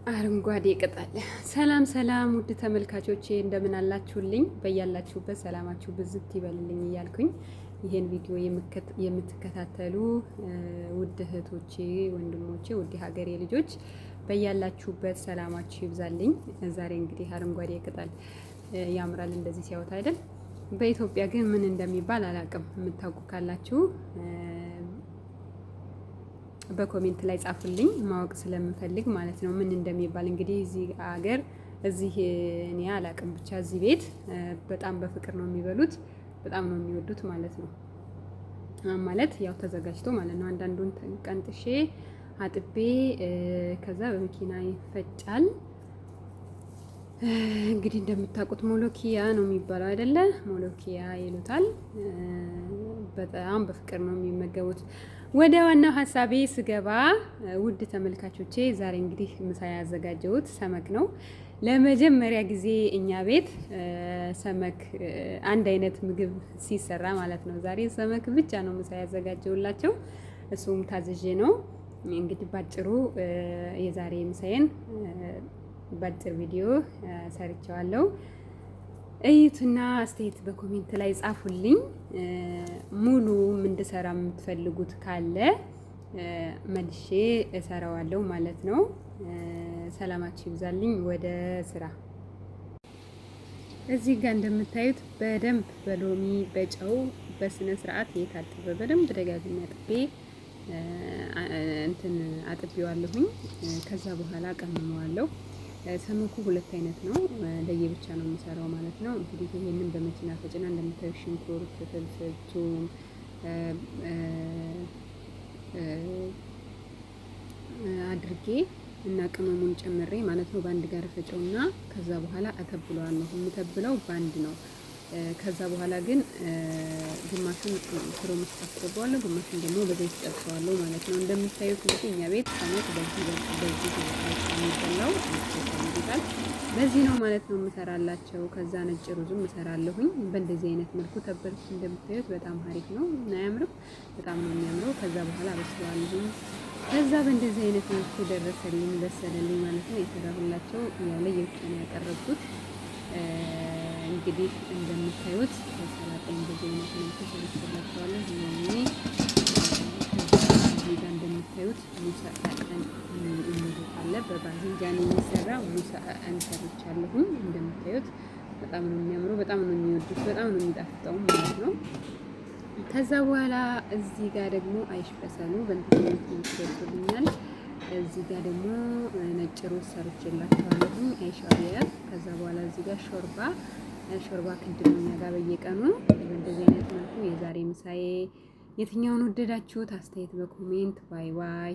አረንጓዴ ቅጠል። ሰላም ሰላም፣ ውድ ተመልካቾቼ እንደምን አላችሁልኝ? በያላችሁበት ሰላማችሁ ብዝት ይበልልኝ እያልኩኝ ይሄን ቪዲዮ የምትከታተሉ ውድ እህቶቼ፣ ወንድሞቼ፣ ውድ ሀገሬ ልጆች በያላችሁበት ሰላማችሁ ይብዛልኝ። ዛሬ እንግዲህ አረንጓዴ ቅጠል ያምራል እንደዚህ ሲያዩት አይደል? በኢትዮጵያ ግን ምን እንደሚባል አላውቅም። የምታውቁ ካላችሁ በኮሜንት ላይ ጻፉልኝ፣ ማወቅ ስለምፈልግ ማለት ነው ምን እንደሚባል። እንግዲህ እዚህ ሀገር እኔ አላቅም፣ ብቻ እዚህ ቤት በጣም በፍቅር ነው የሚበሉት፣ በጣም ነው የሚወዱት ማለት ነው። ማለት ያው ተዘጋጅቶ ማለት ነው። አንዳንዱን ቀንጥሼ አጥቤ ከዛ በመኪና ይፈጫል። እንግዲህ እንደምታውቁት ሞሎኪያ ነው የሚባለው አይደለ? ሞሎኪያ ይሉታል። በጣም በፍቅር ነው የሚመገቡት። ወደ ዋናው ሀሳቤ ስገባ ውድ ተመልካቾቼ ዛሬ እንግዲህ ምሳ ያዘጋጀሁት ሰመክ ነው። ለመጀመሪያ ጊዜ እኛ ቤት ሰመክ አንድ አይነት ምግብ ሲሰራ ማለት ነው። ዛሬ ሰመክ ብቻ ነው ምሳ ያዘጋጀሁላቸው። እሱም ታዝዤ ነው። እንግዲህ ባጭሩ የዛሬ ምሳዬን ባጭር ቪዲዮ ሰርቼዋለሁ። እዩትና አስተያየት በኮሜንት ላይ ጻፉልኝ። ሙሉ እንድሰራ የምትፈልጉት ካለ መልሼ እሰራዋለሁ ማለት ነው። ሰላማችሁ ይብዛልኝ። ወደ ስራ። እዚህ ጋር እንደምታዩት በደንብ በሎሚ በጨው በስነ ስርዓት የታጠበ በደንብ ደጋግሜ አጥቤዋለሁኝ። ከዛ በኋላ ቀምመዋለሁ። ሰመኩ ሁለት አይነት ነው፣ ለየብቻ ነው የምሰራው ማለት ነው። እንግዲህ ይሄንን በመኪና ፈጭና እንደምታዩት ሽንኩርት፣ ፍልፍል፣ ቱም አድርጌ እና ቅመሙን ጨምሬ ማለት ነው በአንድ ጋር ፈጨውና ከዛ በኋላ አተብለዋለሁ። የምተብለው ባንድ ነው። ከዛ በኋላ ግን ግማሹን ፍሮም ውስጥ አስገባዋለሁ፣ ግማሹን ደግሞ በዘይት ጠብሰዋለሁ ማለት ነው። እንደምታዩት እንግዲህ እኛ ቤት ሰመክ በዚህ ነው ማለት ነው የምሰራላቸው። ከዛ ነጭ ሩዝም እሰራለሁኝ በእንደዚህ አይነት መልኩ ተበልኩ። እንደምታዩት በጣም አሪፍ ነው እና አያምርም? በጣም ነው የሚያምረው። ከዛ በኋላ በስለዋለሁኝ። ከዛ በእንደዚህ አይነት መልኩ ደረሰልኝ፣ በሰለልኝ ማለት ነው። የሰራሁላቸው ለየብቻ ነው ያቀረብኩት። እንግዲህ እንደምታዩት ሰላጣኝ እንደዚህ አይነት መልኩ ሰርቼላችኋለሁ። እዚህ ጋር እንደምታዩት ሙሰአን አለ፣ በባዝንጃን የሚሰራ ሙሰአን ሰርቻለሁኝ። እንደምታዩት በጣም ነው የሚያምረው፣ በጣም ነው የሚወዱት፣ በጣም ነው የሚጣፍጠው ማለት ነው። ከዛ በኋላ እዚህ ጋር ደግሞ አይሽ በሰሉ በእንትን ይደርሱልኛል። እዚህ ጋር ደግሞ ነጭ ሩዝ ሰርቼላችኋለሁ፣ አይሽ አብያት። ከዛ በኋላ እዚህ ጋር ሾርባ ክንድ ነው እኛ ጋር በየቀኑ። በእንደዚህ አይነት መልኩ የዛሬ ምሳዬ። የትኛውን ወደዳችሁት? አስተያየት በኮሜንት። ባይ ባይ።